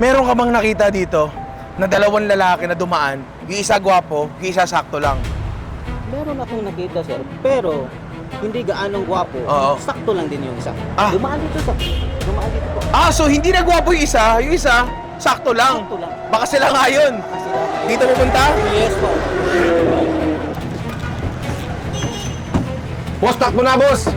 Meron ka bang nakita dito na dalawang lalaki na dumaan, yung isa gwapo, yung isa sakto lang? Meron akong nakita, sir, pero hindi gaanong gwapo. Oo. Sakto lang din yung isa. Ah. Dumaan dito po. So hindi na gwapo yung isa, sakto lang. Sakto lang. Baka sila nga yun. Kasi Dito pupunta? yes po. Boss, takbo na, boss!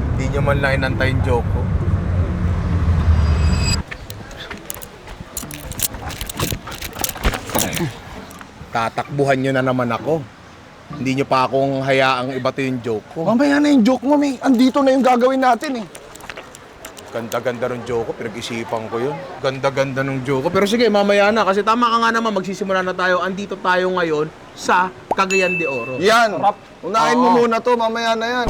Hindi nyo man lang inantay yung joke ko. Tatakbuhan nyo na naman ako. Hindi nyo pa akong hayaang ibato yung joke ko. Mamaya na yung joke mo, may andito na yung gagawin natin eh. Ganda-ganda ng joke ko, pinag-isipan ko yun. Ganda-ganda ng joke ko. Pero sige, mamaya na. Kasi tama ka nga naman, magsisimula na tayo. Andito tayo ngayon sa Cagayan de Oro. Yan! Unahin mo Oo. muna to, mamaya na yan.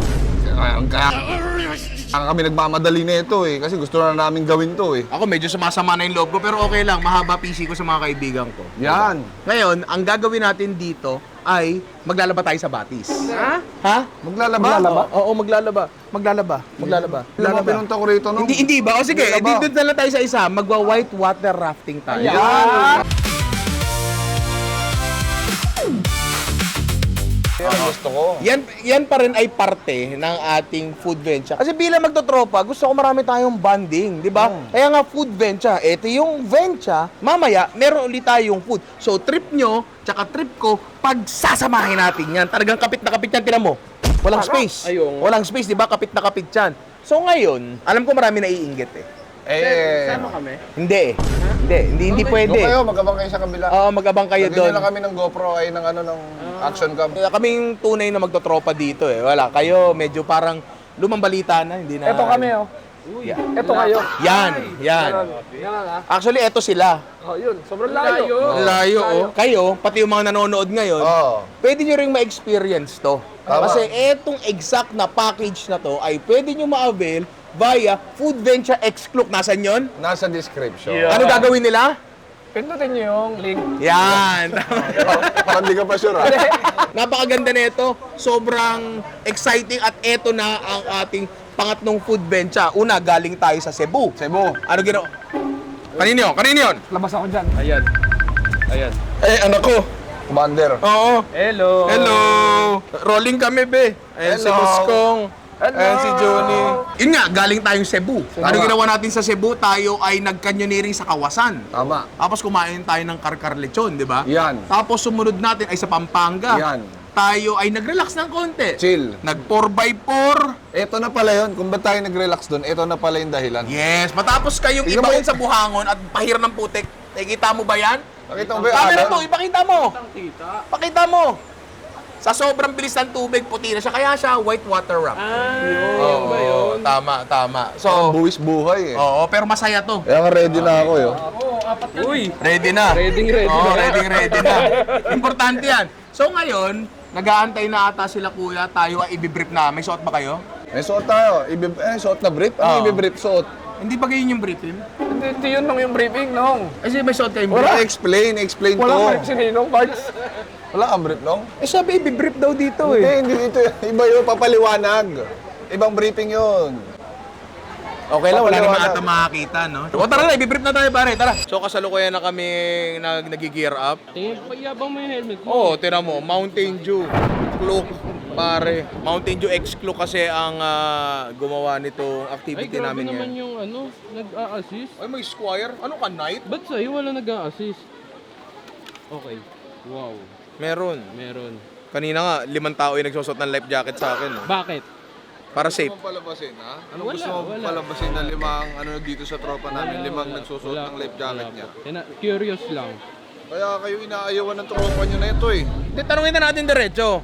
Kaya kami nagmamadali na ito eh, kasi gusto na namin gawin to eh. Ako medyo sumasama na yung loob ko, pero okay lang. Mahaba PC ko sa mga kaibigan ko. Yan! Ngayon, ang gagawin natin dito ay maglalaba tayo sa batis. Ha? Ha? Maglalaba? Oo, maglalaba. Maglalaba. Alam mo, pinunta ko rito nung... Hindi ba? O sige, Maglalaba. dito na lang tayo sa isa. Magwa-white water rafting tayo. Yan! Yan ang gusto ko. Yan pa rin ay parte ng ating food venture. Kasi bilang magtotropa, gusto ko marami tayong bonding, di ba? Kaya nga food venture, ito yung venture, mamaya meron ulit tayong food. So trip nyo, tsaka trip ko, pagsasamahin natin yan. Talagang kapit na kapit yan, tinan mo. Walang space. Walang space, di ba? Kapit na kapit yan. So ngayon, alam ko marami naiinggit eh. Sama kami? Hindi eh. Hindi pwede. Doon kayo, magabang kayo sa kabila. Oo, mag-abang kayo Lagyan doon. nyo lang kami ng GoPro ay ng ano ng action cam. Kaming tunay na magtotropa dito eh. Wala, kayo medyo parang lumang balita na, hindi na. Ito kami, oh. Yeah. Ito kayo. Yan. Yan ah. Actually, eto sila. Oh, yun. Sobrang layo. Ang layo, oh. Kayo, pati yung mga nanonood ngayon, Oo. pwede nyo ring ma-experience to. Tama. Kasi etong exact na package na to ay pwede nyo ma-avail via Food Venture Exclusive. Nasaan yun? Nasa description. Yeah. Ano gagawin nila? Pindutin niyo yung link. Yan. Parang di ka pa sure ah. Napakaganda nito. Sobrang exciting at eto na ang ating pangatlong food venture. Una, galing tayo sa Cebu. Cebu. Ano ginawa? Kanino yun? Labas ako dyan. Ayan. Eh, anak ko. Commander. Oo. Hello. Hello! Rolling kami, be. Ayan si Hello. Buskong. Hello. Ayan si Johnny. Yun nga, galing tayong Cebu. Ano ginawa natin sa Cebu? Tayo ay nag-canyoneering sa Kawasan. Tama. Tapos kumain tayo ng karkar lechon, di ba? Yan. Tapos sumunod natin ay sa Pampanga. Yan. Tayo ay nag-relax ng konti. Chill. Nag 4x4. Ito na pala yun. Kung ba't tayo nag-relax doon, ito na pala yung dahilan. Yes. Matapos kayong Tingnan mo ibaon yun. sa buhangon at pahir ng putik. Nakikita mo ba yan? Nakita mo ba yung Camera alon? mo, ipakita mo. Pakita mo. Sa sobrang bilis ng tubig, puti na siya. Kaya siya white water raft. Yun ba yun? Tama. Parang So, buwis buhay eh. oo, pero masaya to. Kaya nga ready na ako yun. Uy. Ready na. Ready Oo, na. ready na. Importante yan. So ngayon, nag-aantay na ata sila kuya. Tayo ay ibibrief na. May suot ba kayo? May suot tayo. Suot na brief? Oo. Ano ibibrief? Suot. Hindi ba ganyan yung briefing? Hindi yun nung yung briefing, nung. Kasi may suot kayong Wala. brief. Explain Wala to. ka si Ninong, Bards. Wala kang brief, no? Eh sabi, ibibrief daw dito eh. Hindi dito. Iba yun, papaliwanag. Ibang briefing yun. Okay lang, wala naman Papaliwanag. ata makakita, no? O tara na, ibibrief na tayo pare, tara. So kasalukuyan na kami nag-gear up. Tingin pa yabang may helmet mo. Oo, tinan mo, Mountain Dew, Cloak, pare. Mountain Dew X-Cloak kasi ang gumawa nitong Ay, activity grabe namin naman ngayon. yung ano, nag-a-assist. Ay, may squire? Ano ka, knight? Ba't sa'yo wala nag-a-assist? Okay. Wow. Meron. Meron. Kanina nga, 5 tao yung nagsusot ng life jacket sa akin. Eh. Bakit? Para safe. Palabasin, ha? Anong Wala, gusto mo wala. palabasin na limang ano dito sa tropa namin? Limang nagsusuot ng life jacket niya. Curious lang. Kaya kayo inaayawan ng tropa niyo na ito eh. Hindi, tanungin na natin diretso.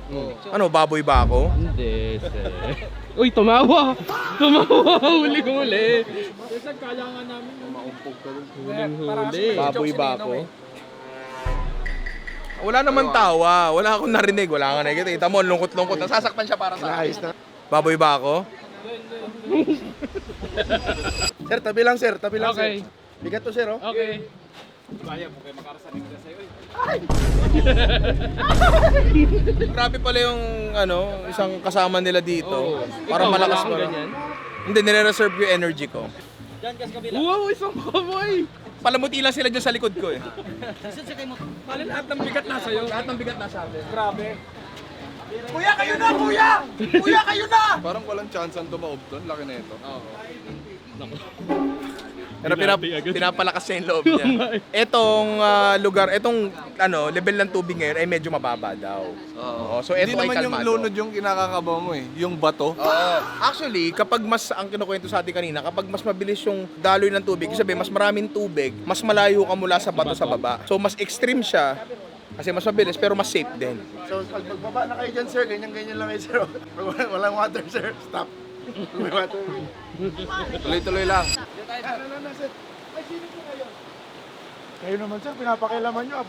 Ano, baboy ba ako? Hindi, sir. Uy, tumawa! Tumawa! Huli-huli! Kasi kailangan namin maumpog ka rin. Huli-huli. Baboy ba ako? Wala naman tawa. Wala akong narinig. Wala akong narinig. Kita mo, lungkot-lungkot. Nasasaktan siya para sa akin. Baboy ba ako? Sir, tabi lang sir, tabi lang Okay. sir. Bigat to sir, oh. Okay. Grabe pala yung isang kasama nila dito. Para Ikaw, malakas wala kang mo. ganyan? Hindi, nire-reserve ko yung energy ko. Diyan kas kabila. Wow, isang kamoy! Palamuti lang sila dyan sa likod ko eh. Pala lahat ng bigat nasa iyo. Lahat ng bigat nasa atin. Grabe. Kuya, kayo na! Kuya! Kuya, kayo na! Parang walang chance ang tumaob doon. Laki na ito. Pero pinapalakas niya yung loob niya. Etong lugar, etong level ng tubig ngayon ay medyo mababa daw. Oo. So Hindi eto ay naman yung kalmado. lunod yung kinakakaba mo eh. Yung bato. Actually, kapag mas, ang kinukwento sa atin kanina, kapag mas mabilis yung daloy ng tubig, ibig sabihin mas maraming tubig, mas malayo ka mula sa bato sa baba. So mas extreme siya, kasi mas mabilis pero mas safe din. So, pag magbaba na kayo dyan, sir, ganyan-ganyan lang kayo, sir. Pag walang water, sir, stop. May water. Tuloy-tuloy lang. Kayo naman, sir, pinapakilaman nyo.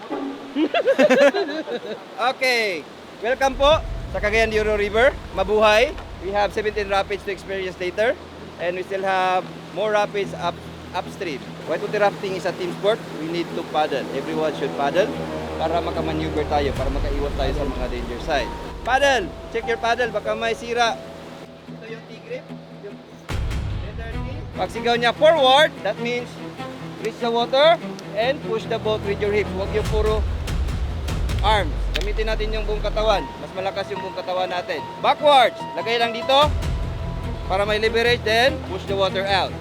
Okay, welcome po sa Cagayan de Oro River. Mabuhay. We have 17 rapids to experience later and we still have more rapids upstream. Whitewater rafting is a team sport. We need to paddle. Everyone should paddle para makamaneuver tayo, para makaiwas tayo sa mga danger side. Paddle! Check your paddle, baka may sira. Ito yung T-grip. Yung letter T. Pag sigaw niya forward, that means reach the water and push the boat with your hips. Huwag yung puro arms. Gamitin natin yung buong katawan. Mas malakas yung buong katawan natin. Backwards. Lagay lang dito para may leverage. Then, push the water out.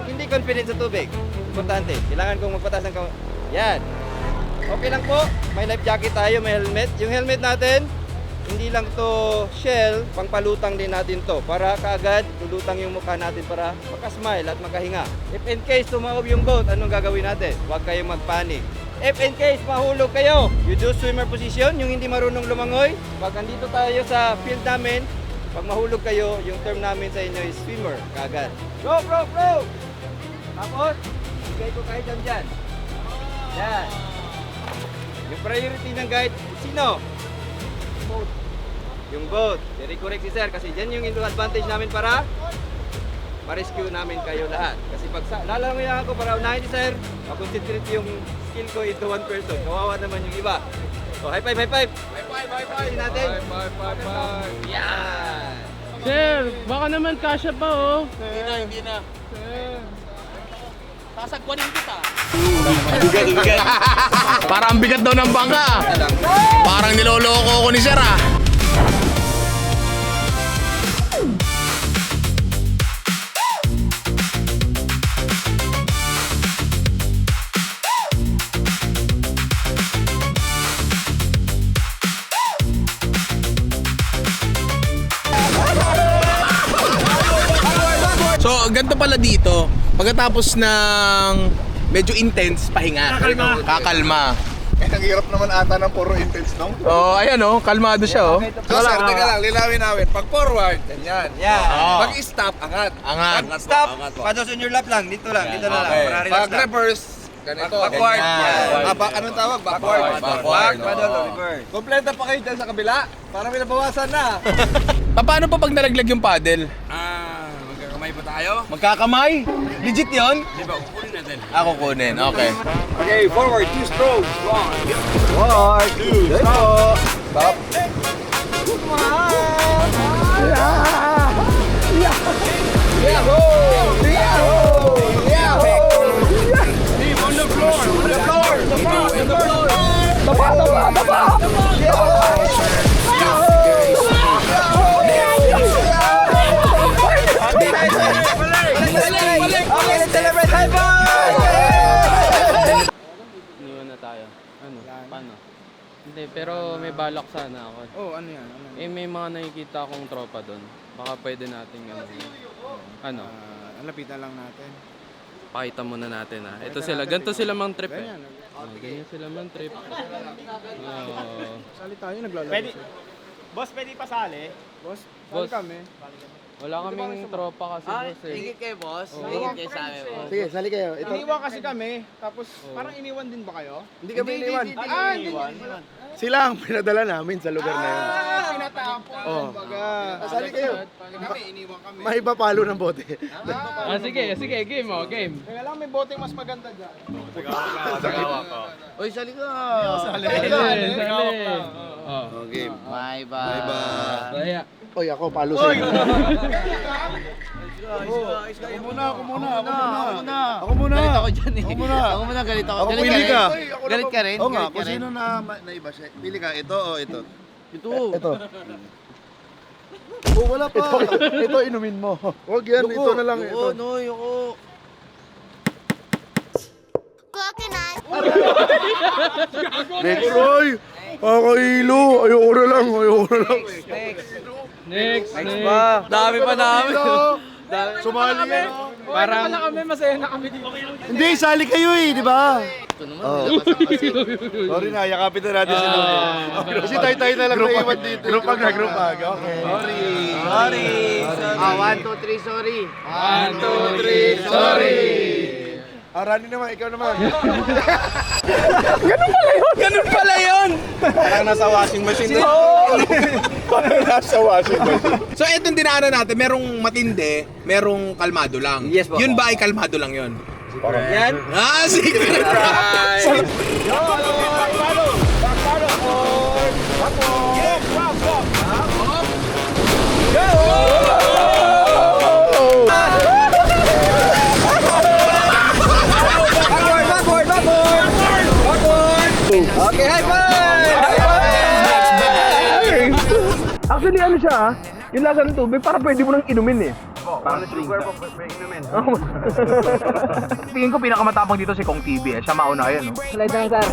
Hindi confident sa tubig. Importante. Kailangan kong magpataas ng yan. Okay lang po. May life jacket tayo, may helmet. Yung helmet natin, hindi lang to shell, pangpalutang din natin to. Para kaagad, lulutang yung mukha natin para makasmile at makahinga. If in case tumaob yung boat, anong gagawin natin? Huwag kayong magpanik. If in case mahulog kayo, you do swimmer position, yung hindi marunong lumangoy. Pag andito tayo sa field namin, pag mahulog kayo, yung term namin sa inyo is swimmer, kaagad. Go, bro, bro! Tapos, bigay ko kahit dyan. Yan. Yung priority ng guide, sino? Boat. Yung boat. Very correct si sir kasi dyan yung advantage namin para ma-rescue namin kayo lahat. Kasi pag lalangoyan ako para unahin si sir, makonsentrate yung skill ko into one person. Kawawa naman yung iba. So, high five, high five! High five, high five! Natin. Bye. Yan! Sir, baka naman kasya pa oh. Hindi na. Sasagwanin kita. Parang ang bigat daw ng bangka. Parang niloloko ko ni Sir ah. So, ganito pala dito. Pagkatapos ng medyo intense, pahinga. Kakalma. Eh, ang hirap naman ata ng puro intense, no? Oh, ayan oh, kalmado siya oh. So, sir, teka lang, linawin namin. Pag forward, ganyan. Yan! Oh. Pag stop, angat. Angat. Stop! Paddles on your lap lang. Dito lang. Dito na lang. Para relax Pag lang. reverse, ganito. Backward. Ganyan. Anong tawag? Backward. Back, paddle, reverse. Kompleta pa kayo dyan sa kabila. Para may nabawasan na. Paano pa pag nalaglag yung paddle? Magkakamay pa tayo? Magkakamay? Legit yun? Di ba? Kukunin natin. Ako kunin, okay. Okay, forward. 2 strokes. 1. Forward. 2. Stop. Iniwan na tayo. Ano? Paano? Hindi, pero may balak sana ako. Oh, ano yan? Eh, may mga nakikita akong tropa doon. Baka pwede nating ano? Lapitan lang natin. Pakita muna natin ah. Ito sila, ganito sila mang trip eh. Ganyan sila mang trip. Sali tayo, naglalaro. Pwede. Boss, pwede pasali? Boss, Boss, kami. wala kaming tropa kasi boss eh. kayo, boss. Ingit kayo sa amin, boss. Sige, sali kayo. Ito. Iniwan kasi kami, tapos parang iniwan din ba kayo? Hindi kami iniwan. Hindi iniwan. Sila ang pinadala namin sa lugar na yun. Oh. Sali kayo. May iba palo ng bote. Sige, game oh, game. Kaya lang may boteng mas maganda dyan. Oy, sali ka. Sali. Oh. Game. Bye Kaya. Oy, ako palo sa'yo. Ako muna. Galit ako dyan eh. Ako muna. Ako muna, galit ako. Ako Galit pili ka. Galit ka rin? Oo nga, Galit ka kung rin? sino na iba siya. Pili ka, ito o ito. Ito. Oh, wala pa. Ito inumin mo. Huwag yan, ito na lang. Ito. Yuko. Next, Roy. Kakailo. Ayoko na lang. Next. Dami pa namin. Sumali yan. Parang Kami, masaya na kami dito. Hindi, sali kayo eh, di ba? Sorry na, yakapin na natin sila. Kasi tayo na lang naiwan dito. Group hug. Okay. Sorry. 1, 2, 3, sorry. 1, 2, 3, sorry. Rani naman, ikaw naman. Ganun pala yun! Parang nasa washing machine. Parang nasa washing machine. So, itong dinaanan natin, merong matindi, merong kalmado lang. Yes, po. Yun ba ay kalmado lang yun? Yan. Ah, secret prize! Okay, high five! Actually, ano siya ah? Yung lasa ng tubig, parang pwede mo nang inumin eh. Parang sugar po, pwede inumin. Tingin ko pinakamatapang dito si Kong TV eh. Siya mauna yun, no? Slide na lang, sir.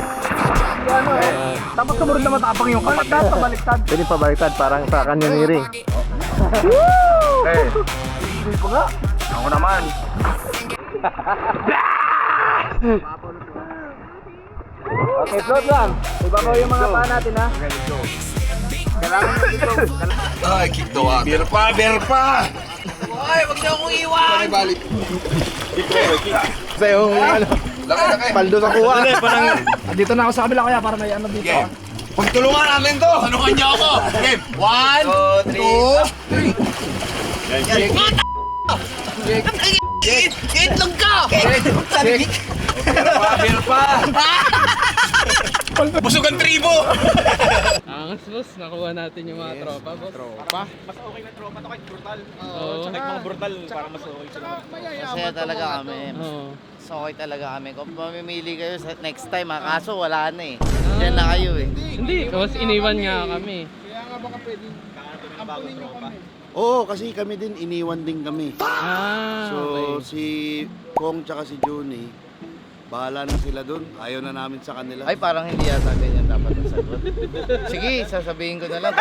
Tapos sumunod na matapang yung kapatid. Pabaliktad. Pwede pabaliktad, parang sa kanya ni Ring. Eh, hindi ko nga. Ako naman. Okay, float lang. Ibabaw yung mga paa natin, ha? Ay, kick the water. Beer pa! Ay, wag niyo akong iwan! Balik. Sa'yo, ano? Laki. Paldo sa kuha. Dito na ako sa kabila kaya para may ano dito. Game. Pagtulungan natin to! Tulungan niyo ako! Game! 1, 2, 3. Itlog ka! Sabi Beer pa! Busog ang tribo! Angas boss, nakuha natin yung mga tropa boss. Mas okay na tropa to kahit brutal. Oo. Tsaka mga brutal, parang mas okay sila. Masaya talaga kami. Oo. Sokoy talaga kami. Kung mamimili kayo sa next time, ha? Kaso wala na eh. Diyan na kayo eh. Hindi, boss, iniwan nga kami. Kaya nga baka pwedeng ampunin nyo kami. Oo, kasi kami din, iniwan din kami. Ah, So, okay. si Kong tsaka si Juni, bahala na sila dun. Ayaw na namin sa kanila. Ay, parang hindi yata ganyan dapat ang sagot. Sige, sasabihin ko na lang.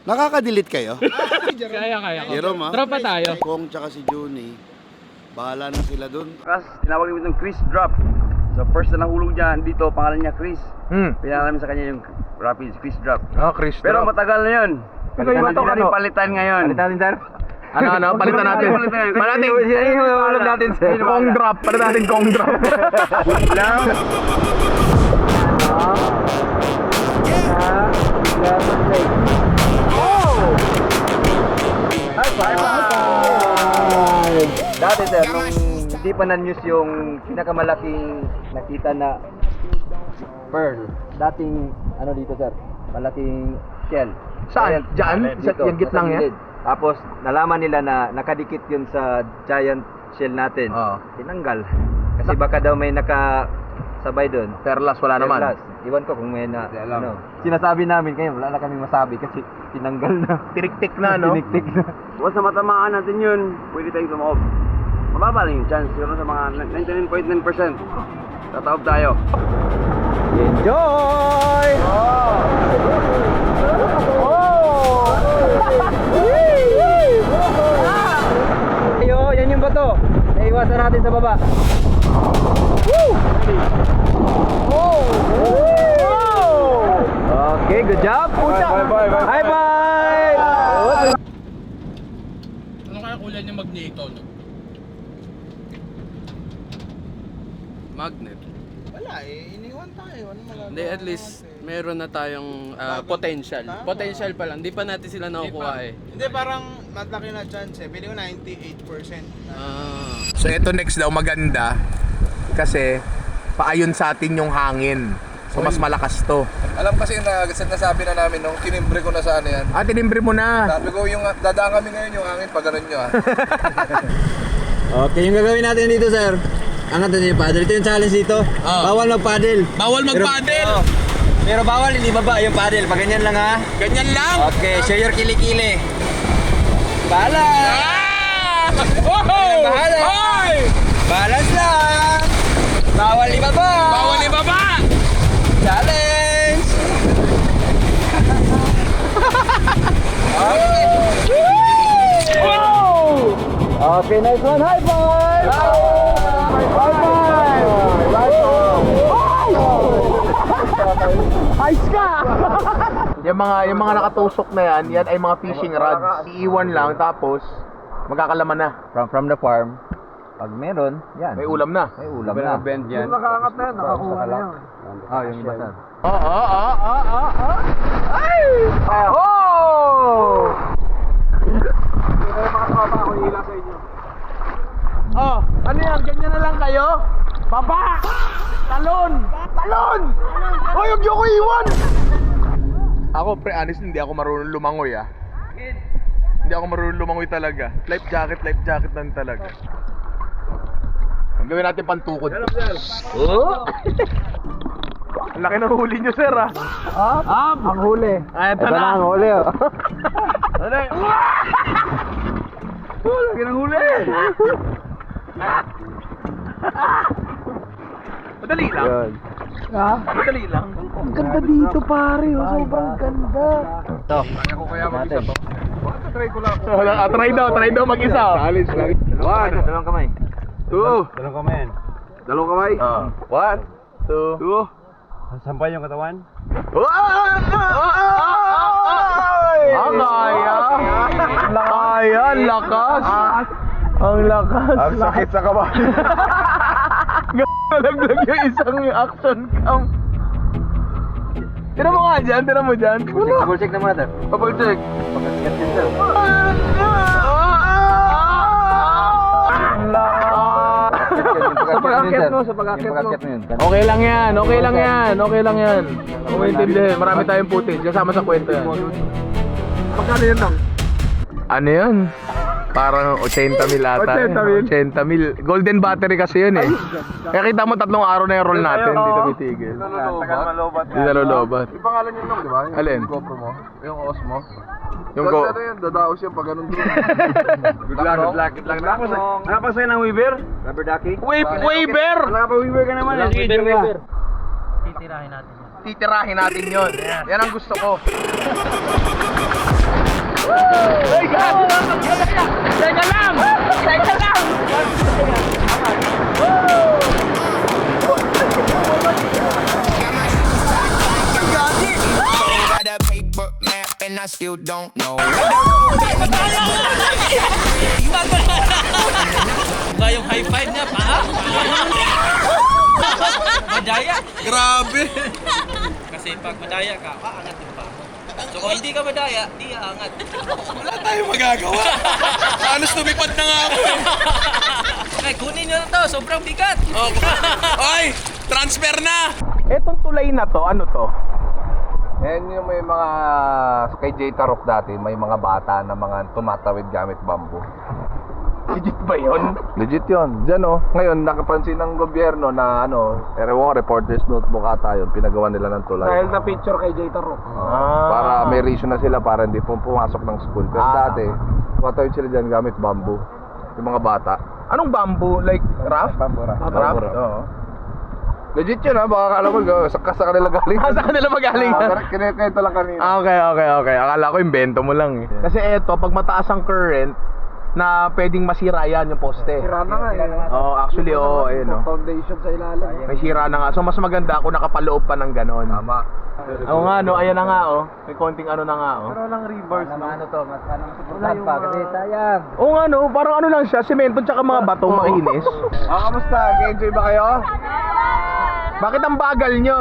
Nakaka-delete kayo? Kaya. Jerome, ha? Tropa tayo. Kong tsaka si Juni, bahala na sila dun. Kas, tinawag namin itong Chris Drop. So first na nahulog niya dito, pangalan niya Chris. Pinala namin sa kanya yung Rapids, Chris Drop. Ah, Chris. Pero matagal na yun. Palitan natin palitan ngayon. Palitan natin, sir? Ano, palitan natin. Palitan natin, sir. Kong drop. Palitan natin Kong drop. Dati sir, nung hindi pa na-news yung pinakamalaking nakita na pearl. Dating, ano dito sir, malaking shell. Saan? Diyan? Dito, Yung gitlang nasa yan? gilid. Tapos, nalaman nila na nakadikit yun sa giant shell natin. Oo. Tinanggal. Kasi baka daw may nakasabay doon. Perlas, wala naman. Perlas. Iwan ko kung may na, ano. Sinasabi namin kayo, wala na kaming masabi kasi tinanggal na. Tiniktik na, no? Tiniktik na. Once na matamaan natin yun, pwede tayong tumaob. Mababa lang yung chance, siguro sa mga 99.9%. Tataob tayo. Enjoy! Ayo, yan yung bato. Naiwasan natin sa baba. Okay, good job. High five! Ano kaya kulay niya magneto, no? Magnet. Wala eh. iniwan tayo. Ano magagawa Hindi, at least meron na tayong potential. Potential pa lang. Hindi pa natin sila nakukuha eh. Hindi, parang matlaki na chance eh. Pili ko 98%. So ito next daw maganda kasi paayon sa atin yung hangin. So mas malakas to. Alam kasi na nasabi na namin nung tinimbre ko na sa ano yan. Tinimbre mo na. Sabi ko yung dadaan kami ngayon yung hangin pag ganun nyo Okay, yung gagawin natin dito, sir. Angat natin yung paddle. Ito yung challenge dito. Bawal mag-paddle. Bawal mag-paddle. Pero bawal hindi baba yung paddle. Pag ganyan lang ha. Ganyan lang. Okay, show your kilikili. Bahala! Oh! Bahala! Hoy! Balance lang! Bawal ibaba! Bawal ibaba. Challenge! Okay, nice one. High five! High five! Ayos ka! yung mga nakatusok na yan ay mga fishing rods. Iiwan lang tapos magkakalaman na. From the farm, pag meron, yan. May ulam na. May ulam na. Bend yan. Yung nakaangat na yan, nakakuha na yan. Yung iba saan? Ay! Oh! Kaya mga tropa ako hila sa inyo. Oh, ano yan? Ganyan na lang kayo? Baba! Talon! Talon! Hoy, huwag niyo ko iwan! Ako, pre, honest, hindi ako marunong lumangoy Hindi ako marunong lumangoy talaga. Life jacket lang talaga. Ang gawin natin pantukod. Oh! Ang laki ng huli nyo, sir, Ang huli. Ito na ang huli. Laki ng huli! Madali lang. Madali lang. Ang ganda dito, pare. Sobrang ganda. Ito. Ako kaya mag-isa to. Try ko lang. Try daw mag-isa. Challenge lang. Dalawang kamay. Two. Dalawang kamay. Dalawang kamay. One. Two. Sampay yung katawan. Kaya, lakas. Ang lakas. Ang sakit sa kamay. Nalaglag yung isang action cam. Tira mo nga dyan, tira mo dyan. Double check na muna, sir. Double check. Pagkat din, sir. Sa pag-akit mo. Okay lang yan. Umiintindihan. Marami tayong footage. Kasama sa kwento yan. Magkano yan lang? Ano yan? Parang 80,000 ata. 80,000. Golden battery kasi yun eh. Kaya kita mo 3 araw na yung roll natin. Hindi tumitigil. Tagal malobat. Hindi nalolobat. Yung pangalan yun lang, di ba? Yung Alin? GoPro mo. Yung Osmo. Yung go. Ano yan? Dadaos yan pag ganun din. Good luck. Nakapag sa'yo ng Weaver? Rubber ducky? Waiver! Nakapag-Weaver ka naman. Weaver. Titirahin natin yun. Yan ang gusto ko. Hey, gago! Teka lang! Got a paper map and I still don't know. Yung high five niya, Madaya. Grabe! Kasi pag madaya ka, aangat din pa. So kung hindi ka madaya, di aangat. Wala tayong magagawa. Halos lumipad na nga ako eh. Ay, kunin nyo na to, sobrang bigat. Oy! Transfer na! Etong tulay na to, ano to? Yan yung may mga, kay J. Tarok dati, may mga bata na mga tumatawid gamit bamboo. Legit ba yun? Legit yun. Diyan ngayon nakapansin ng gobyerno na reporter's notebook ata yun, pinagawa nila ng tulay. Dahil na picture kay J. Taro. Para may reason na sila para hindi pumasok ng school. Pero dati, tumatawid sila dyan gamit bamboo. Yung mga bata. Anong bamboo? Like raft? Bamboo Raft? Oo. Legit yun baka akala ko sa kanila galing. Sa kanila magaling ha? Kinekento lang kanina. Okay. Akala ko invento mo lang eh. Kasi eto, pag mataas ang current, na pwedeng masira yan yung poste. Sira na nga eh. Actually, ayun Foundation sa ilalim. May sira na nga. So, mas maganda ako nakapaloob pa ng ganon. Tama. Oo nga, ayan na nga, May konting ano na nga, Pero lang reverse na. Ano to, mas kanang supportan pa kasi sayang. Oo nga, parang ano lang siya, semento tsaka mga bato, makinis. Kamusta? Nag-enjoy ba kayo? Bakit ang bagal nyo?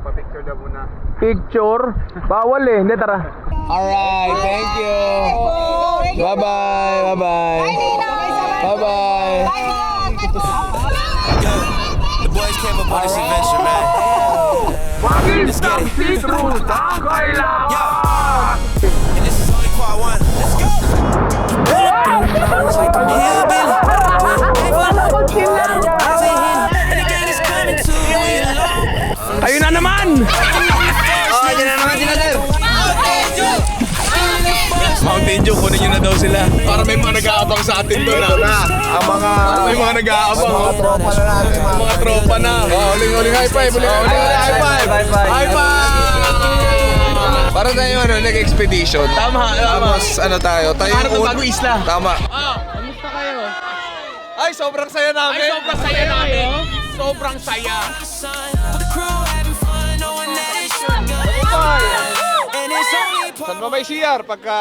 Pa-picture daw muna. Picture? Bawal eh. Hindi, tara. Alright, thank you. Bye-bye, bye-bye. Bye-bye. The boys came up on this adventure, man. Let's get it. And this is only part one. Let's go. Yeah, Bill. And the gang is coming to you. Ayun na naman! Mountain Dew, kunin nyo na daw sila. Para may mga nag-aabang sa atin doon. May mga nag-aabang. Mga tropa na natin. Mga tropa na. Uling-uling high five. Uling-uling high five. High five! Para tayo nag-expedition. Tama. Tapos tayo? Tayo yung bago isla. Tama. Kamusta kayo? Ay, sobrang saya namin. Sobrang saya. The crew having fun, knowing that it's your gun. And it's only part Saan ba may CR pagka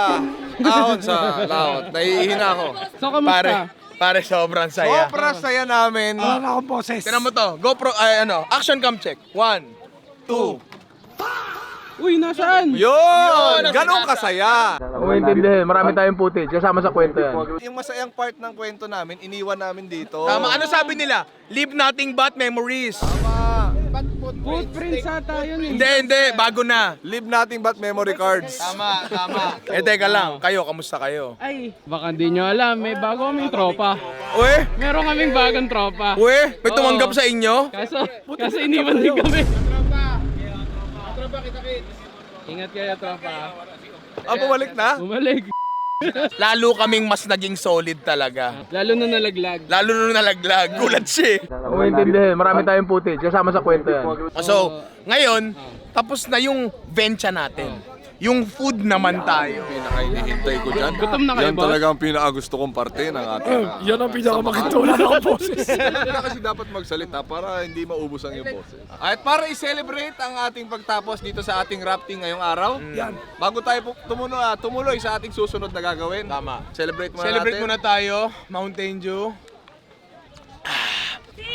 ahon sa laot? Nahihina ako. So, kamusta? Pare, sobrang saya. Sobrang saya namin. Wala akong boses. Tinan mo to. GoPro, action cam check. 1, 2. Uy, nasaan? Yun! Ganun kasaya. Umiintindihin, marami tayong footage. Kasama sa kwento yan. Yung masayang part ng kwento namin, iniwan namin dito. Tama, ano sabi nila? Leave nothing but memories. Footprints ata yun eh. Hindi, bago na. Leave nothing but memory cards. Tama. Teka lang, kayo, kamusta kayo? Ay, baka di nyo alam, may bago kaming tropa. Uy, Meron kaming bagong tropa. may tumanggap sa inyo? Kaso iniwan din kami. Ingat kayo, tropa. Bumalik na? Bumalik. Lalo kaming mas naging solid talaga. Lalo na nalaglag. Lalo nung nalaglag, gulat siya. Umiintindihin, marami tayong footage. Kasama sa kwento yan. So, ngayon, tapos na yung venture natin. Yung food naman tayo. Pinaka-inihintay ko dyan. Gutom na kayo, Yan boss? talaga ang pinaka-gusto kong parte ng ating... Yan ang pinakamakitula ng boses. Kasi dapat magsalita para hindi maubos ang iyong boses. At para i-celebrate ang ating pagtapos dito sa ating rafting ngayong araw, yan. Bago tayo tumuloy sa ating susunod na gagawin. Tama. Celebrate muna Celebrate natin. muna tayo, Mountain Dew.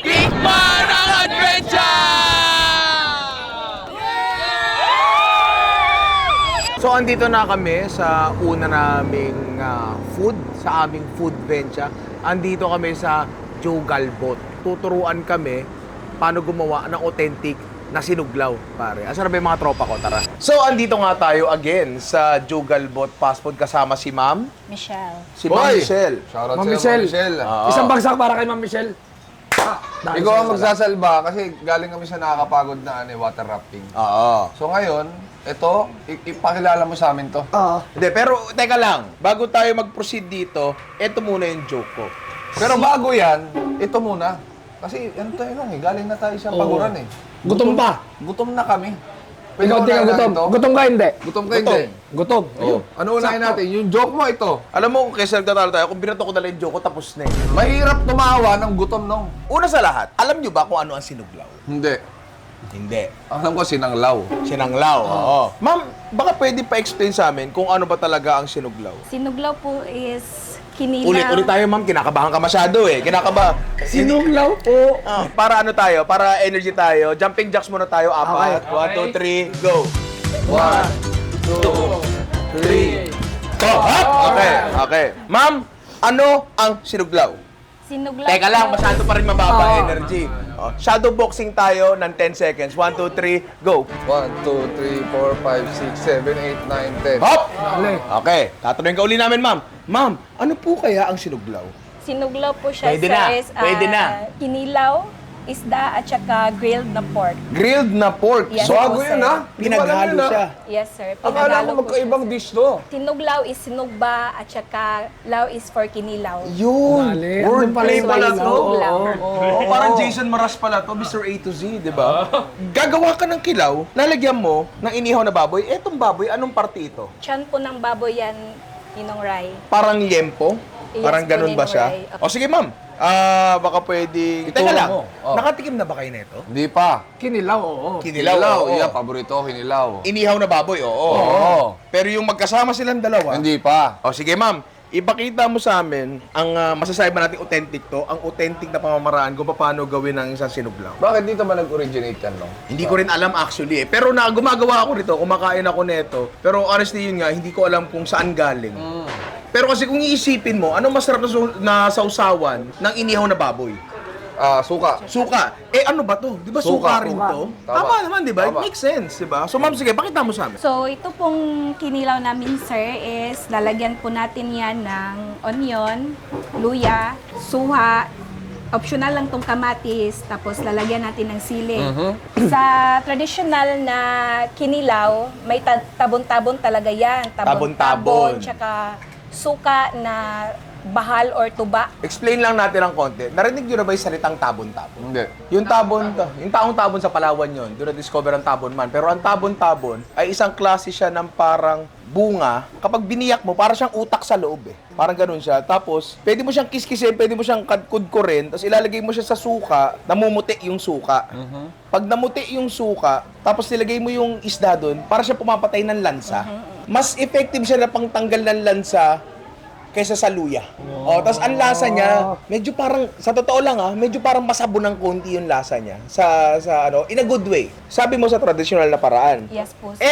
Tikman ang adventure! So, andito na kami sa una naming food, sa aming food venture. Andito kami sa Jugalbot. Tuturuan kami paano gumawa ng authentic na sinuglaw, pare. Asan na ba yung mga tropa ko? Tara. So, andito nga tayo again sa Jugalbot Fast Food kasama si Ma'am. Michelle. Si Ma'am Michelle. Shoutout Ma'am sa'yo, Michelle. Oo. Isang bagsak para kay Ma'am Michelle. Ikaw ang magsasalba kasi galing kami sa nakakapagod na water rafting. Oo. So ngayon, ito, ipakilala mo sa amin to. Hindi, pero teka lang. Bago tayo mag-proceed dito, eto muna yung joke ko. Pero bago yan, ito muna. Kasi ano tayo lang galing na tayo sa paguran eh. Gutom pa. Gutom na kami. Ikaw di ka gutom. Gutom ka hindi. Gutom ka hindi. Gutom. Oh. Ano unahin natin? Yung joke mo ito. Alam mo, kaysa nagtatalo tayo, kung binato ko na lang yung joke ko, tapos na eh. Mahirap tumawa ng gutom nung. Una sa lahat, alam nyo ba kung ano ang sinuglaw? Hindi. Hindi. Alam ko sinanglaw. Sinanglaw, oo. Ma'am, baka pwede pa-explain sa amin kung ano ba talaga ang sinuglaw? Sinuglaw po is kinilaw. Ulit tayo, ma'am. Kinakabahan ka masyado eh. Sinuglaw po. Para ano tayo? Para energy tayo. Jumping jacks muna tayo. Apat. 1, 2, 3, go. 1, 2, 3, go. Hop! Okay. Ma'am, ano ang sinuglaw? Sinuglaw Teka lang, po masyado is- pa rin mababa Oo. energy. Shadow boxing tayo ng 10 seconds. 1, 2, 3, go. 1, 2, 3, 4, 5, 6, 7, 8, 9, 10. Hop! Okay, tatanungin ka uli namin, ma'am. Ma'am, ano po kaya ang sinuglaw? Sinuglaw po siya Pwede sa na, is, pwede na. kinilaw, isda, at saka grilled na pork. Grilled na pork. Yes, Bago po, yun sir. ha? Pinaghalo siya. Yes, sir. Akala ko Pinaghalo po magkaibang siya, dish to. sir. Sinuglaw is sinugba, at saka law is for kinilaw. Yun. Mali. Wordplay That's why pala to. sinuglaw. Parang Jason Maras pala to, Mr. A to Z, di ba? Gagawa ka ng kilaw, lalagyan mo ng inihaw na baboy. Etong baboy, anong parte ito? Tiyan po ng baboy yan, Ninong Rai. Parang liempo? Yes, Parang ganun ba Ninong siya? Ray. Okay. O sige, ma'am. Baka pwedeng... Ituro Teka lang, mo. Oh. nakatikim na ba kayo nito? Hindi pa. Kinilaw, oo. Kinilaw, oo. Yeah, paborito ko kinilaw. Inihaw na baboy, oo. Oo. Pero yung magkasama silang dalawa... Hindi pa. O sige, ma'am. ipakita mo sa amin ang masasabi ba natin authentic to, ang authentic na pamamaraan kung paano gawin ng isang sinuglaw. Bakit dito ba nag-originate yan, no? Hindi ko rin alam actually eh. Pero gumagawa ako nito, kumakain ako nito. Pero honestly yun nga, hindi ko alam kung saan galing. Pero kasi kung iisipin mo, ano masarap na sausawan ng inihaw na baboy? Suka. Suka. Eh ano ba to? Di ba suka rin to? Tama naman, di ba? It Tama. makes sense, di ba? So ma'am, sige, pakita mo sa amin. So, ito pong kinilaw namin, sir, is lalagyan po natin yan ng onion, luya, suha, optional lang tong kamatis, tapos lalagyan natin ng sili. Sa traditional na kinilaw, may tabon-tabon talaga yan. Tabon-tabon. Tsaka suka na bahal or tuba. Explain lang natin ang konti. Narinig nyo na ba yung salitang tabon-tabon? Hindi. Yung taong tabon sa Palawan yun, doon na-discover ang tabon man. Pero ang tabon-tabon ay isang klase siya ng parang bunga. Kapag biniyak mo, para siyang utak sa loob eh. Parang ganun siya. Tapos, pwede mo siyang kiskisin, pwede mo siyang kudkurin, tapos ilalagay mo siya sa suka, namumuti yung suka. Pag namuti yung suka, tapos nilagay mo yung isda doon, para siya pumapatay ng lansa. Mas effective siya na pangtanggal ng lansa kaysa sa luya. Tapos ang lasa niya, medyo parang, sa totoo lang medyo parang masabo ng konti yung lasa niya. In a good way. Sabi mo sa traditional na paraan. Yes po, sir.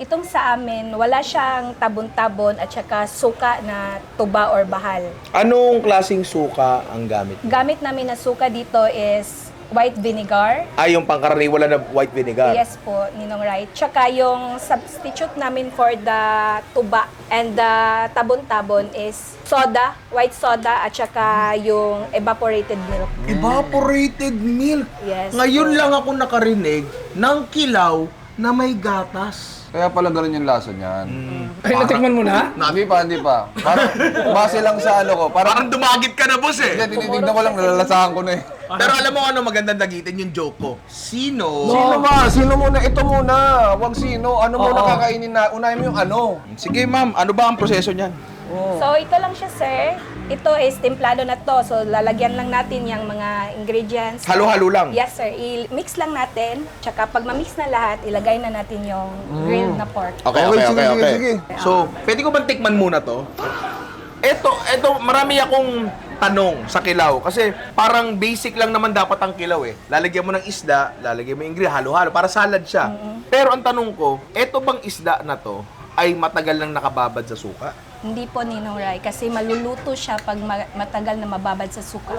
Itong sa amin, wala siyang tabon-tabon at saka suka na tuba or bahal. Anong klaseng suka ang gamit? Gamit namin na suka dito is white vinegar. Yung pangkaraniwala na white vinegar. Yes po, Ninong Rai. Tsaka yung substitute namin for the tuba and the tabon-tabon is soda, white soda, at saka yung evaporated milk. Evaporated milk? Yes. Ngayon lang ako nakarinig ng kilaw na may gatas. Kaya pala ganun yung lasa niyan. Ay, natikman mo na? Hindi pa. Parang base lang sa ano ko. Parang dumagit ka na, boss eh. Hindi, tinitignan ko lang, nalalasahan ko na eh. Pero alam mo ano magandang dagitin yung joke ko. Sino? Sino ba? Sino muna? Ito muna. Huwag sino. Ano muna kakainin na? Unahin mo yung ano. Sige ma'am, ano ba ang proseso niyan? So ito lang siya, sir. Ito is templado na to. So lalagyan lang natin yung mga ingredients. Halo-halo lang? Yes, sir. I-mix lang natin. Tsaka pag ma-mix na lahat, ilagay na natin yung grilled na pork. Okay. So, pwede ko bang tikman muna to? Ito, marami akong tanong sa kilaw. Kasi parang basic lang naman dapat ang kilaw eh. Lalagyan mo ng isda, lalagyan mo yung ingredient, halo-halo, para salad siya. Pero ang tanong ko, eto bang isda na to ay matagal lang nakababad sa suka? Hindi po, Ninong Rai, kasi maluluto siya pag matagal na mababad sa suka.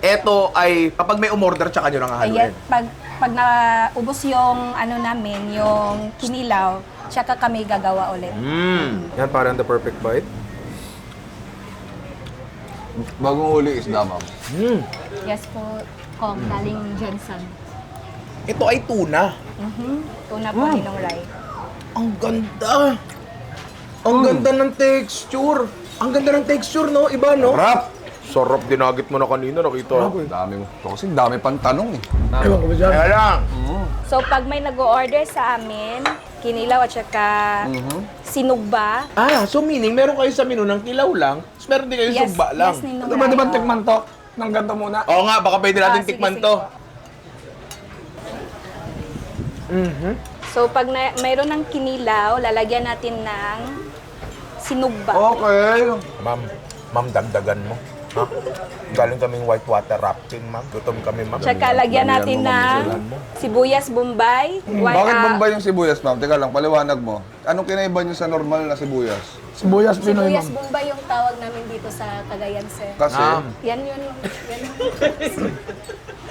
Eto ay kapag may umorder tsaka nyo lang hahaluin. Ayan, pag naubos yung ano namin, yung kinilaw, tsaka kami gagawa ulit. Yan parang the perfect bite. Bagong huli isda, ma'am. Yes po, Kong, galing Jensen. Ito ay tuna. Tuna po, Ninong Rai. Ang ganda! Ang ganda ng texture! Ang ganda ng texture, no? Iba, no? Sarap, dinagit mo na kanina, nakita ko. Dami mo. Kasi dami pang tanong eh. Ewan ko ba dyan? Kaya lang. So, pag may nag-o-order sa amin, kinilaw at saka sinugba. So meaning, meron kayo sa menu ng kilaw lang, tapos meron din kayo sugba lang. Yes, Ninong Di ba Rai. tikman to? Nang ganito muna. Oo nga, baka pwede natin Sige, tikman sige to. po. So, pag mayroon ng kinilaw, lalagyan natin ng sinugba. Okay. Ma'am, dagdagan mo. Ha? Galing kaming whitewater rafting, ma'am. Gutom kami, ma'am. Tsaka lagyan natin ng sibuyas bombay. Bakit Bombay yung sibuyas, ma'am? Teka lang, paliwanag mo. Anong kinaiba niyo sa normal na sibuyas? Sibuyas Pinoy, Sibuyas ma'am. bombay yung tawag namin dito sa Cagayan, sir. Kasi, Yan yun.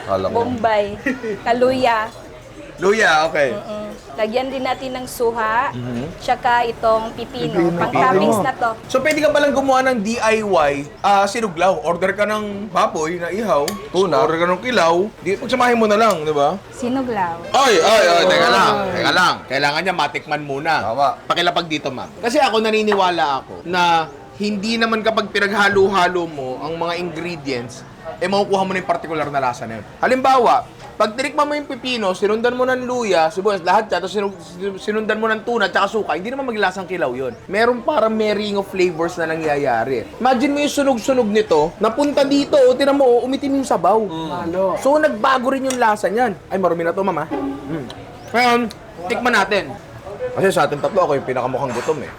alam mo. Bombay. Kaluya. Luya, okay. Lagyan din natin ng suha. Tsaka itong pipino. Pang-toppings na to. So pwede ka palang gumawa ng DIY sinuglaw. Order ka ng baboy na ihaw. Tuna. Order ka ng kilaw. Pagsamahin mo na lang, di ba? Sinuglaw. Ay, teka lang. Kailangan niya matikman muna. Tama. Pakilapag dito, ma'am. Kasi ako naniniwala ako na hindi naman kapag pinaghalo-halo mo ang mga ingredients, makukuha mo na yung particular na lasa na yun. Halimbawa, pag tinikman mo yung pipino, sinundan mo ng luya, sibuyas, lahat siya, tapos sinundan mo ng tuna at saka suka, hindi naman maglasang kilaw yun. Meron parang marrying of flavors na nangyayari. Imagine mo yung sunog-sunog nito, napunta dito, tinan mo, umitim yung sabaw. So, nagbago rin yung lasa niyan. Ay, marumi na to, mama. Ngayon, tikman natin. Kasi sa atin tatlo, ako yung pinakamukhang gutom eh.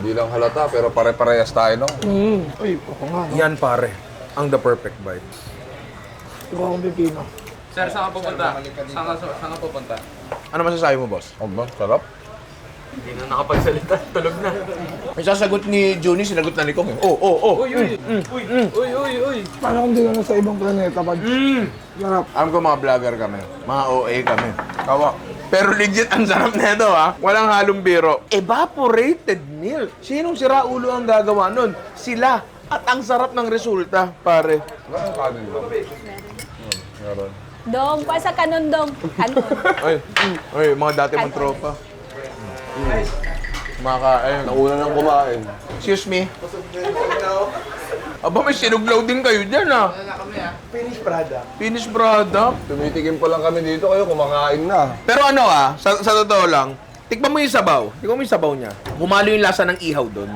Hindi lang halata, pero pare-parehas tayo, no? Uy, ako nga. Yan pare, ang the perfect bite. Ikaw akong pipino. Sir, saan ka pupunta? Saan ka pupunta? Ano masasabi mo, boss? Aba, sarap. Hindi na nakapagsalita. Tulog na. May sasagot ni Juni, sinagot na ni Kong. Uy. Parang kung di ka na sa ibang planeta pag... Sarap. Alam ko mga vlogger kami, mga OA kami. Kawa. Pero legit, ang sarap na ito ha. Walang halong biro. Evaporated milk. Sinong si Raulo ang gagawa nun? Sila. At ang sarap ng resulta, pare. Ang kanin ba? Meron. Dong, pasa kanon dong. Kanon. Ay, mga dati mong tropa. Makain. Nauna nang kumain. Excuse me. Aba, may sinuglaw din kayo dyan ah. Finish product. Finished product. Tumitikim pa lang kami dito, kayo kumakain na. Pero ano sa totoo lang, tikman mo yung sabaw. Tikman mo yung sabaw niya. Humalo yung lasa ng ihaw doon.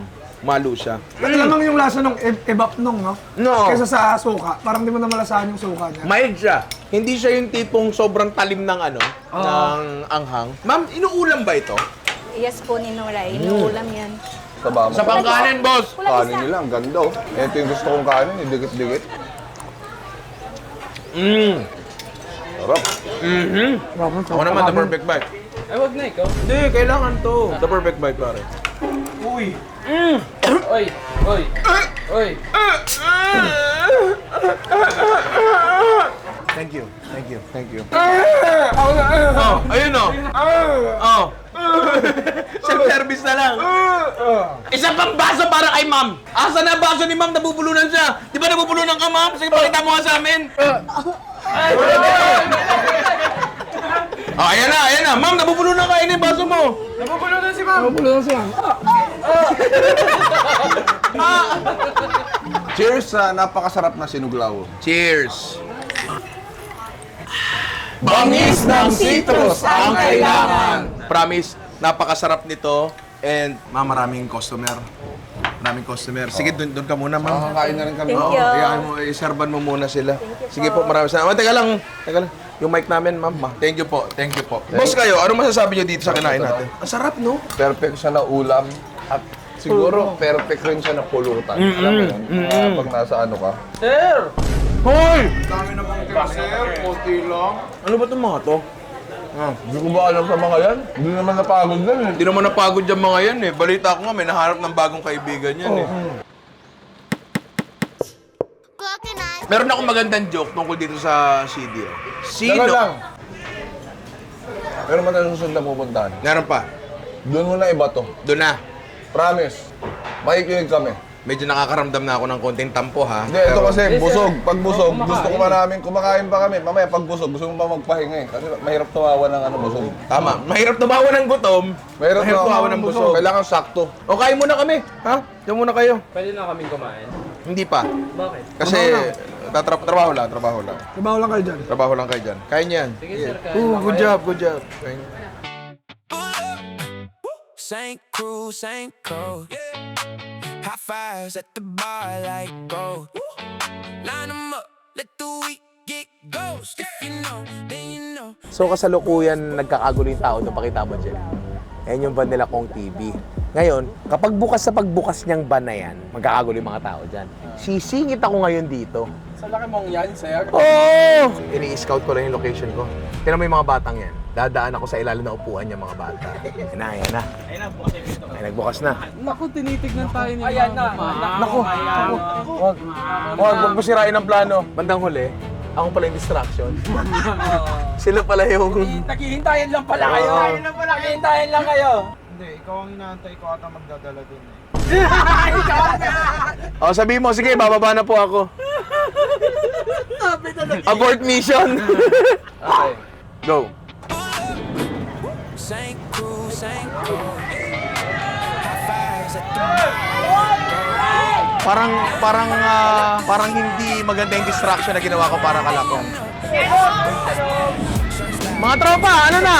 Humalo siya. Lamang yung lasa ng ebap nung, no? No. Kesa sa suka. Parang di mo na malasahan yung suka niya. Mild siya. Hindi siya yung tipong sobrang talim ng ng anghang. Ma'am, inuulam ba ito? Yes po, Ninoray. Inuulam yan. Taba mo. Sa pangkanin, boss. Kanin nila, ang ganda oh. Ito yung gusto kong kanin, yung dikit-dikit. Sarap. Ako naman, the perfect bite. Ay, wag na ikaw. Hindi, kailangan to. The perfect bite, pare. Oy. Thank you. Oh, ayun oh. Oh. Self-service na lang. Isa pang baso para kay ma'am. Asa na baso ni ma'am? Nabubulunan siya. Di ba nabubulunan ka, ma'am? Sige, pakita mo nga sa amin. Oh, ayan na. Ma'am, nabubulunan ka. Ayun yung baso mo. Nabubulunan si ma'am. Cheers sa napakasarap na sinuglaw. Cheers. Bangis ng citrus ang kailangan. Promise, napakasarap nito and maraming customer. Sige, doon ka muna, ma'am. Makakain na rin kami. Thank you. Hayaan mo, iserban mo muna sila. Sige po, maraming salamat. Teka lang. Yung mic namin, ma'am. Thank you po. Boss kayo, ano masasabi niyo dito sa kinain natin? Ang sarap, no? Perfect siya na ulam at siguro perfect rin siya na pulutan. Alam mo yun? Pag nasa ano ka. Sir! Hoy! Dami na bang sir, konti lang. Ano ba itong mga to? Hindi ko ba alam sa mga yan? Hindi naman napagod na eh. Hindi naman napagod yung mga yan eh. Balita ko nga, may nahanap ng bagong kaibigan yan eh. Meron akong magandang joke tungkol dito sa CDO. Sino? lang. Pero man tayo susunod na pupuntahan. Meron pa. Doon mo na iba to. Doon na. Promise. Makikinig kami. Medyo nakakaramdam na ako ng konting tampo ha. Hindi, ito kasi busog. Pag busog, gusto ko namin kumakain pa kami. Mamaya pag busog, gusto mo pa magpahinga eh. Kasi mahirap tumawa ng busog. Tama. Mahirap tumawa ng gutom. Mahirap tumawa ng busog. Kailangan sakto. O kain muna kami. Ha? Diyan muna kayo. Pwede na kaming kumain. Hindi pa. Bakit? Kasi trabaho lang. Trabaho lang kayo dyan. Trabaho lang kayo dyan. Kain yan. Sige, sir. Kain Good job. Kain. Same crew, same code. High fives at the bar like gold. Line 'em up, let the week get ghost. If you know, then you know. So kasalukuyan nagkakagulo yung tao, pakita mo dyan. Ayan yung van nila Kong TV. Ngayon, kapag pagbukas niyang van na yan, magkakagulo yung mga tao dyan. Sisingit ako ngayon dito. Sa laki mong yan, sir. Oh! Ini-scout ko lang yung location ko. Tingnan mo yung mga batang yan. Dadaan ako sa ilalim ng upuan yung mga bata. Yan na. Ay, nagbukas na. Naku, tinitignan tayo ni Ayan na. Naku! Huwag mo sirain ang plano. Bandang huli, ako pala yung distraction. Sila pala yung... Naghihintayan lang pala kayo. Naghihintayan lang kayo. Hindi, ikaw ang inaantay ko ata magdadala dun eh. O, sabihin mo, sige, bababa na po ako. Abort mission. Okay. Go. Same crew, same code. High fives at the bar. Parang hindi maganda yung distraction na ginawa ko para kalakong. Mga tropa, ano na?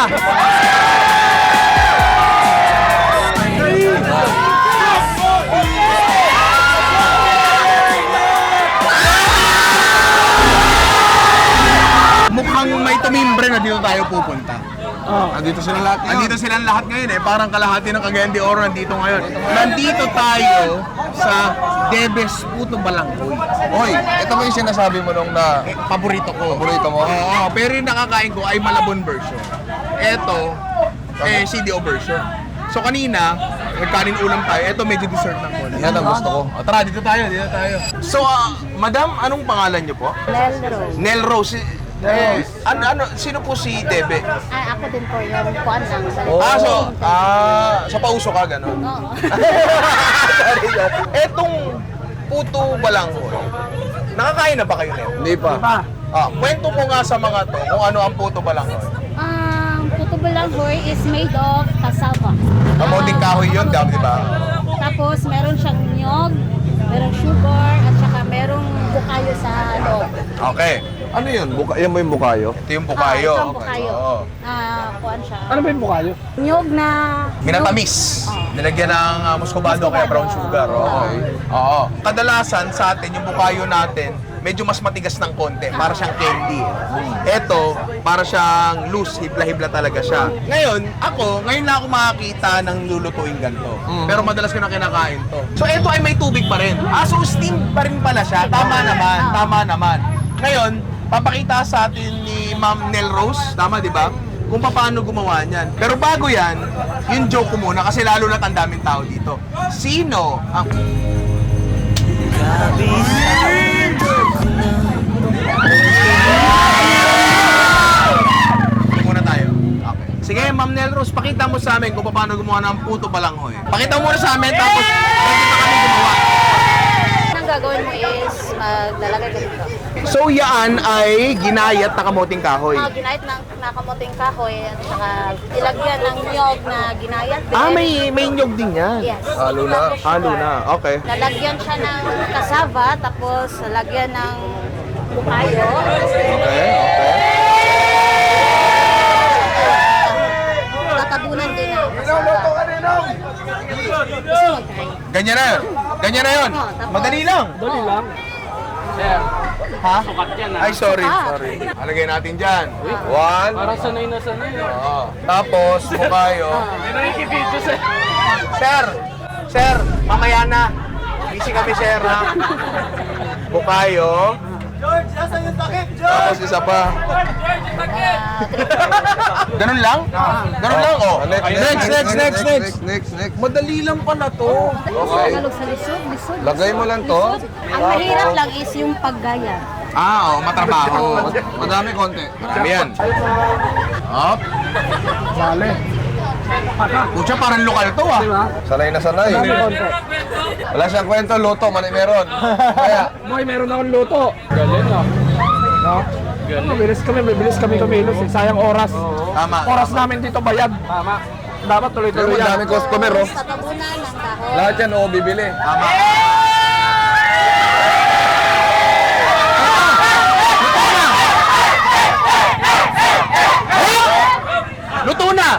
Mukhang may tumimbre na dito tayo pupunta. Andito sila lahat ngayon. Nandito silang lahat ngayon eh. Parang kalahati ng Cagayan de Oro nandito ngayon. Nandito tayo sa Debes Puto Balanghoy. Hoy, ito ba yung sinasabi mo nung na Paborito ko. paborito mo? Oo, pero yung nakakain ko ay Malabon version. Ito, CDO version. So kanina, nagkanin ulam tayo. Ito medyo dessert ng konti. Yan ang gusto ko. Tara, dito tayo. So, madam, anong pangalan niyo po? Nel Rose. Nel Rose. Sino po si Debe? Ako din po yung kuan lang. Sa pauso ka, gano'n? Oo. Etong Puto Balanghoy, nakakain na ba kayo nito? Hindi pa. Kwento mo nga sa mga to kung ano ang Puto Balanghoy. Ang Puto Balanghoy is made of cassava. Kamoting kahoy yun, di ba? Tapos meron siyang nyog, merong sugar, at saka merong bukayo sa loob. Okay. Ano yun? Yan mo yung bukayo? Ito yung bukayo. Ito ang bukayo. Kuan siya. Ano ba yung bukayo? Nyog na... Minatamis. Nilagyan ng muscovado kaya brown sugar. Okay. Oo. Kadalasan sa atin, yung bukayo natin, medyo mas matigas ng konti. Para siyang candy. Ito, para siyang loose. Hibla-hibla talaga siya. Ngayon lang ako makakita ng lulutuin ganito. Pero madalas ko na kinakain to. So, ito ay may tubig pa rin. So steam pa rin pala siya. Tama naman. Ngayon, papakita sa atin ni Ma'am Nel Rose, tama di ba? Kung paano gumawa niyan. Pero bago yan, yung joke ko muna kasi lalo na't ang daming tao dito. Sino ang... Muna tayo. Okay. Sige, Ma'am Nel Rose, pakita mo sa amin kung paano gumawa ng Puto Balanghoy. Pakita mo muna sa amin, tapos nakita kami gumawa. Ang gagawin mo is maglalagay ka dito. So, yan ay ginayat na kamoting kahoy. Ginayat ng nakamuting kahoy at saka ilagyan ng nyog na ginayat din. May nyog din yan. Yes. Halo na. Okay. Lalagyan siya ng cassava, tapos lalagyan ng bukayo. Okay. Tatabunan din ng cassava. Ganyan na yun. Madali lang. Sir, Ha? sukat yan Ay, sorry. Alagay natin dyan. One. Parang sanay na sanay. Oo. Tapos, bukayo. May nakikibidyo sir. Sir, mamaya na. Busy kami, sir, ha? Bukayo. George, nasa yung takip, Tapos isa pa. Ganun lang? Ganun lang, oh. Next. Madali lang pala to. Okay. Tagalog sa lisod. Lagay mo lang to. Ang mahirap lang is yung paggaya. Matrabaho. Madami konti. Marami yan. Up. Sale. Pucha, parang lokal to, Sanay na sanay. Wala siyang kwento, luto, meron. Kaya, Meron akong luto. Galing ah. No? Galing. Bilis kami kumilos. Sayang oras. Tama. Oras namin dito bayad. Tama. Dapat pero tuloy-tuloy yan. madaming customer, oh. Tatabunan ng kahoy. Lahat yan, bibili. Tama. Luto na!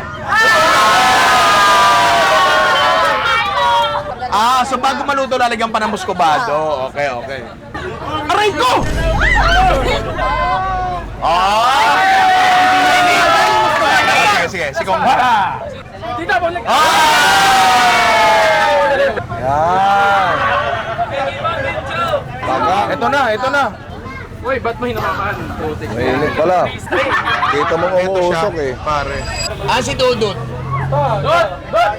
So bago maluto, lalagyan pa ng muscovado. Okay. Aray ko! Sige. Sikong ka. Tita, balik. Yan. Ito na. Uy, ba't mo hinamakan? Mainit pala. Dito mo umuusok eh. Pare. Si Dudut.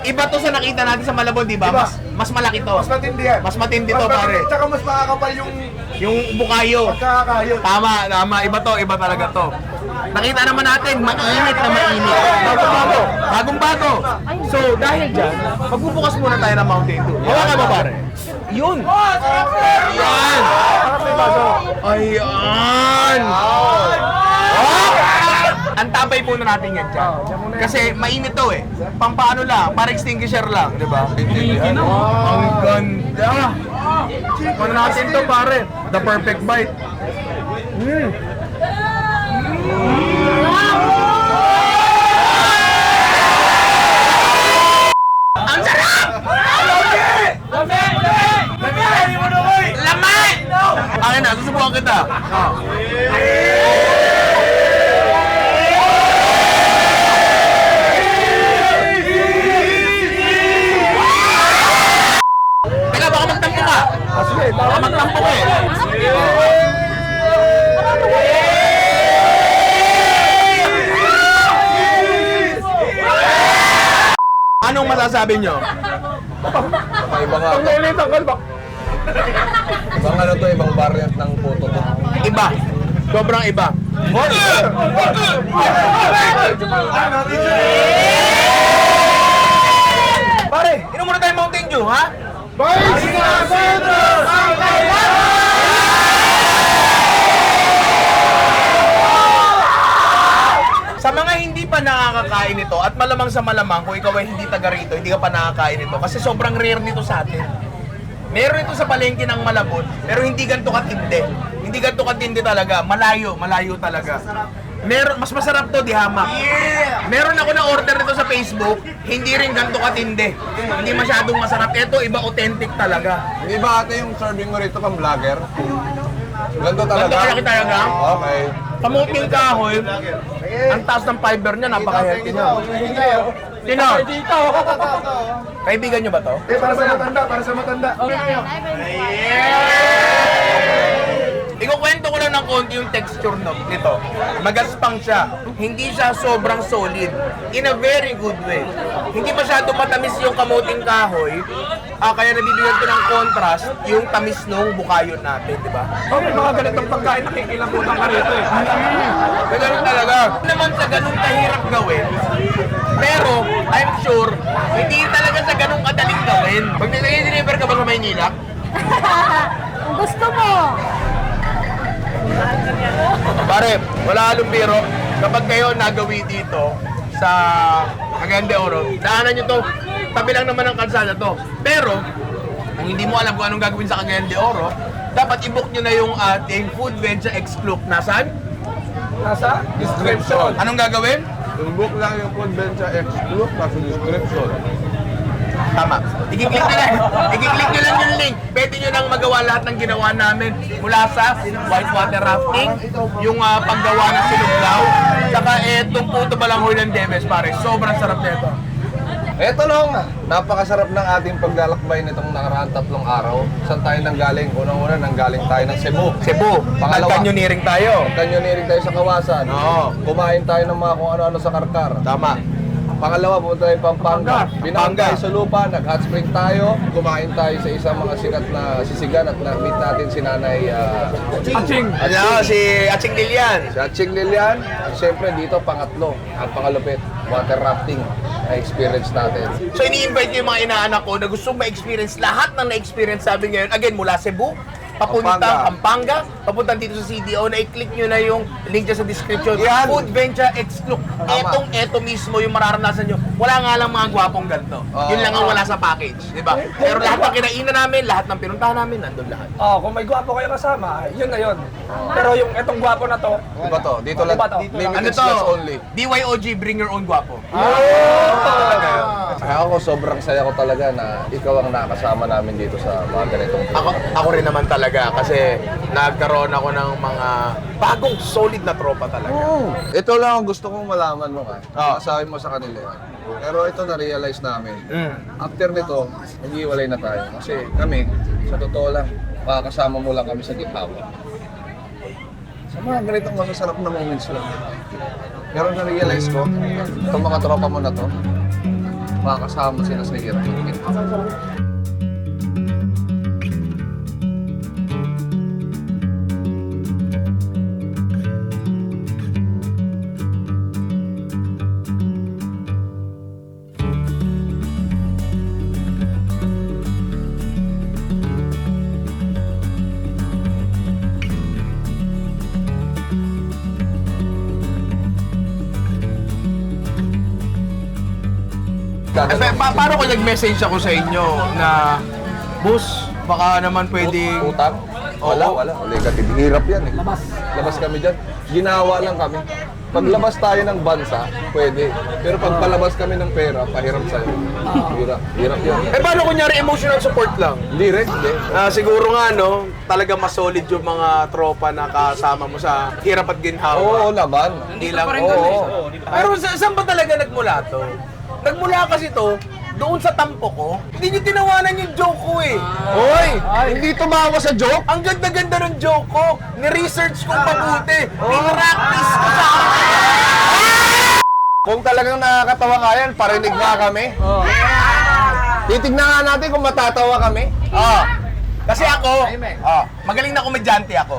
Iba to sa nakita natin sa Malabon, di ba? Mas malaki to. Mas matindi yan. Mas matindi to, pare. Tsaka mas makakapal Yung bukayo. pagkakakayo. Tama. Iba talaga to. Nakita naman natin, mainit na mainit. Bagong-bago. So, dahil dyan, magbubukas muna tayo ng Mountain Dew. Hawakan mo, pare. Yun. Yan. Ayan. Ang tabay muna natin yan dyan. Kasi mainit to eh. Pampaano lang, para extinguisher lang, di ba? Ang ganda. Ano natin to, pare? The perfect bite. Ang sarap! Laman! Akin na, susubukan kita. anong masasabi nyo? Iba nga. Ibang ano to, ibang variant ng photo to. Iba. Sobrang iba. Pare, inom muna tayo Mountain Dew, ha? Sa mga hindi pa nakakakain ito, at malamang sa malamang, kung ikaw ay hindi taga rito, hindi ka pa nakakain ito, kasi sobrang rare nito sa atin. Meron ito sa palengke ng Malabon, pero hindi ganito katindi. Hindi ganito katindi talaga. Malayo talaga. Mas masarap to, di hamak. Meron ako na order nito sa Facebook, hindi rin ganito katindi. Hindi masyadong masarap. Ito, iba authentic talaga. Hindi ba ate yung serving mo rito pang vlogger? Ganito talaga? Ganito kalaki talaga? Okay. Kamuting kahoy, ang taas ng fiber niya, napaka-healthy niya. Sino? Kaibigan niyo ba to? Para sa matanda. Ikukwento ko lang ng konti yung texture nito. Magaspang siya. Hindi siya sobrang solid. In a very good way. Hindi masyado matamis yung kamuting kahoy. Kaya nabibigyan ko ng contrast yung tamis nung bukayon natin, di ba? Okay, mga ganitong pagkain nakikilabutan ka rito eh. Ganun talaga. Naman sa ganun kahirap gawin. Pero, I'm sure, hindi talaga sa ganun kadaling gawin. Pag nag-deliver ka ba sa Maynila? Kung gusto mo. Pare, wala halong biro. Kapag kayo nagawi dito sa Cagayan de Oro, daanan nyo to. Tabi lang naman ang kalsada to. Pero, kung hindi mo alam kung anong gagawin sa Cagayan de Oro, dapat i-book nyo na yung ating Food Venture Exclusive. Nasaan? Nasa description. Anong gagawin? Yung book lang yung Food Venture Exclusive nasa description. Tama. I-click nyo lang. I-click nyo lang yung link. Pwede nyo nang magawa lahat ng ginawa namin mula sa whitewater rafting, yung paggawa ng sinuglaw, saka etong puto balanghoy ng Demes, pare. Sobrang sarap nito. Eto lang, napakasarap ng ating paglalakbay nitong nakaraan 3 araw. Saan tayo nanggaling? Unang-una, nanggaling tayo ng Cebu. Pangalawa, canyoneering tayo. Canyoneering tayo sa Kawasan. Oo. Kumain tayo ng mga kung ano-ano sa Karkar. Tama. Pangalawa, pumunta tayo Pampanga. Binaon tayo sa lupa, nag-hot spring tayo. Kumain tayo sa isang mga sikat na sisigan at na-meet natin si Nanay Aching. Ano, si Aching Lilian. Si Aching Lilian. At syempre dito, pangatlo, ang pangalupit, water rafting na experience natin. So ini-invite ko yung mga inaanak ko na gusto ma-experience lahat ng na-experience sabi ngayon. Again, mula Cebu, papuntang Pampanga, papuntang dito sa CDO, na i-click nyo na yung link dyan sa description. Yan. Food Venture Exclusive. Eto mismo yung mararanasan nyo. Wala nga lang mga gwapong ganito. Yun lang ang wala sa package. Di ba? Pero lahat ng kinainan namin, lahat ng pinuntahan namin, nandun lahat. Kung may gwapo kayo kasama, yun na yun. Pero yung etong gwapo na to, Iba to, dito lang, Iba to. limited Ano to? slots only. BYOG, bring your own gwapo. Kaya ako sobrang saya ko talaga na ikaw ang nakasama namin dito sa mga ganitong Ako rin naman talaga kasi nagkaroon ako ng mga bagong solid na tropa talaga. Ito lang ang gusto kong malaman mo ka. Sabi mo sa kanila yan. Pero ito na-realize namin. After nito, mag-iwalay na tayo. Kasi kami, sa totoo lang, makakasama mo lang kami sa Githawa. Sa mga ganitong masasarap na moments lang. Pero na-realize ko, itong mga tropa mo na to, makakasama sila sa hirap ng Githawa. Paano ko nag-message ako sa inyo na, boss, baka naman pwedeng... Utang? Wala. Negative. Hirap yan eh. Labas kami dyan. Ginawa lang kami. Paglabas tayo ng bansa, pwede. Pero pag palabas kami ng pera, pahirap sa'yo. Hirap yan. Paano kunyari emotional support lang? Hindi rin, hindi. Siguro nga, no, talaga mas solid yung mga tropa na kasama mo sa hirap at ginhawa. Oo naman. Hindi lang. Oo. Pero saan ba talaga nagmula to? Nagmula kasi to, doon sa tampo ko, hindi nyo tinawanan yung joke ko eh. Hoy! Hindi tumawa sa joke? Ang ganda-ganda ng joke ko. Ni-research ko mabuti. Ni-practice ko sa Kung talagang nakakatawa ka yan, parinig nga kami. Titignan nga natin kung matatawa kami. Kasi ako, magaling na komedyante ako.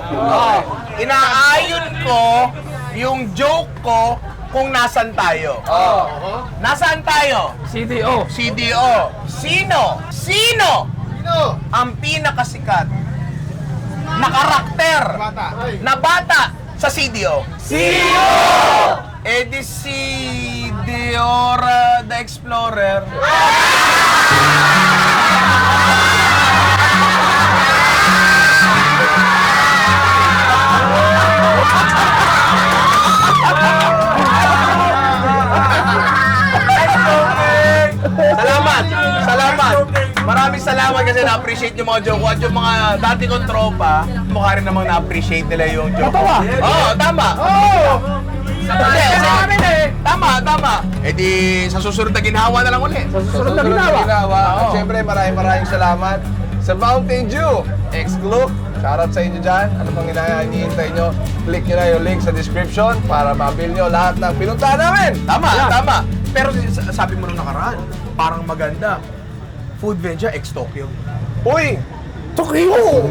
Inaayon ko yung joke ko kung nasan tayo. Nasaan tayo? CDO. CDO. Sino ang pinakasikat na karakter na bata sa CDO? CDO! Di si Diora the Explorer. Salamat! Maraming salamat kasi na-appreciate yung mga joke ko at yung mga dati kong tropa, mukha rin namang na-appreciate nila yung joke ko. Oo, tama! Tama! Di sa susunod na ginhawa na lang ulit. Sa susunod na ginhawa. At syempre, maraming salamat sa Mountain Dew X-Glow. Shoutout sa inyo dyan. Ano pang hinihintay nyo? Click nyo na yung link sa description para ma-avail nyo lahat ng pinuntahan namin. Tama. Pero sabi mo nung nakaraan, parang maganda. Food Venture X Tokyo. Uy! Tokyo!